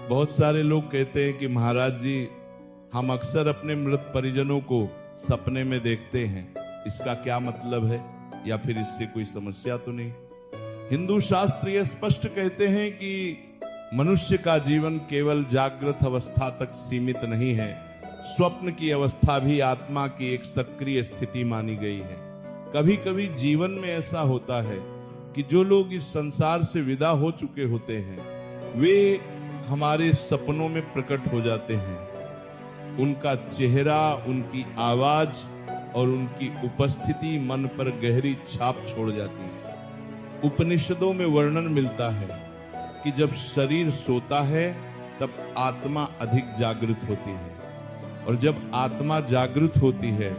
बहुत सारे लोग कहते हैं कि महाराज जी, हम अक्सर अपने मृत परिजनों को सपने में देखते हैं, इसका क्या मतलब है, या फिर इससे कोई समस्या तो नहीं। हिंदू शास्त्र ये स्पष्ट कहते हैं कि मनुष्य का जीवन केवल जागृत अवस्था तक सीमित नहीं है, स्वप्न की अवस्था भी आत्मा की एक सक्रिय स्थिति मानी गई है। कभी कभी जीवन में ऐसा होता है कि जो लोग इस संसार से विदा हो चुके होते हैं, वे हमारे सपनों में प्रकट हो जाते हैं। उनका चेहरा, उनकी आवाज और उनकी उपस्थिति मन पर गहरी छाप छोड़ जाती है। उपनिषदों में वर्णन मिलता है कि जब शरीर सोता है तब आत्मा अधिक जागृत होती है, और जब आत्मा जागृत होती है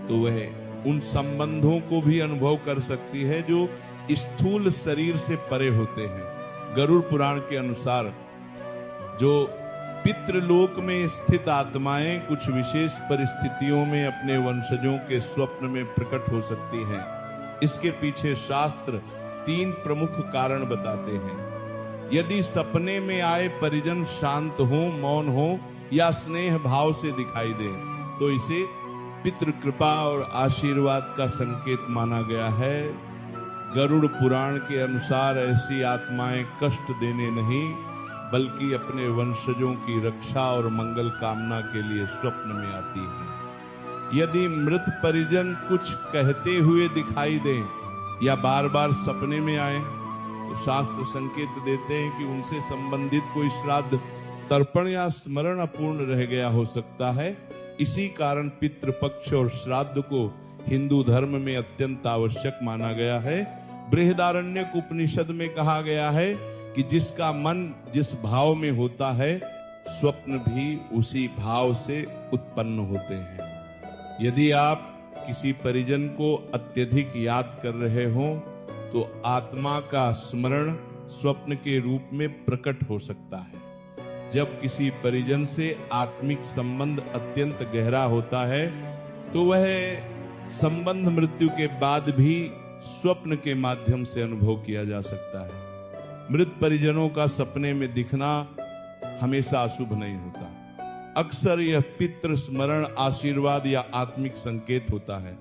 तो वह उन संबंधों को भी अनुभव कर सकती है जो स्थूल शरीर से परे होते हैं। गरुड़ पुराण के अनुसार जो पितृलोक में स्थित आत्माएं कुछ विशेष परिस्थितियों में अपने वंशजों के स्वप्न में प्रकट हो सकती हैं। इसके पीछे शास्त्र 3 प्रमुख कारण बताते हैं। यदि सपने में आए परिजन शांत हो, मौन हो या स्नेह भाव से दिखाई दे तो इसे पितृ कृपा और आशीर्वाद का संकेत माना गया है। गरुड़ पुराण के अनुसार ऐसी आत्माएं कष्ट देने नहीं बल्कि अपने वंशजों की रक्षा और मंगल कामना के लिए स्वप्न में आती है। यदि मृत परिजन कुछ कहते हुए दिखाई दें या बार बार सपने में आए तो शास्त्र संकेत देते हैं कि उनसे संबंधित कोई श्राद्ध, तर्पण या स्मरण अपूर्ण रह गया हो सकता है। इसी कारण पितृपक्ष और श्राद्ध को हिंदू धर्म में अत्यंत आवश्यक माना गया है। बृहदारण्यक उपनिषद में कहा गया है कि जिसका मन जिस भाव में होता है, स्वप्न भी उसी भाव से उत्पन्न होते हैं। यदि आप किसी परिजन को अत्यधिक याद कर रहे हो तो आत्मा का स्मरण स्वप्न के रूप में प्रकट हो सकता है। जब किसी परिजन से आत्मिक संबंध अत्यंत गहरा होता है तो वह संबंध मृत्यु के बाद भी स्वप्न के माध्यम से अनुभव किया जा सकता है। मृत परिजनों का सपने में दिखना हमेशा अशुभ नहीं होता। अक्सर यह पितृ स्मरण, आशीर्वाद या आत्मिक संकेत होता है।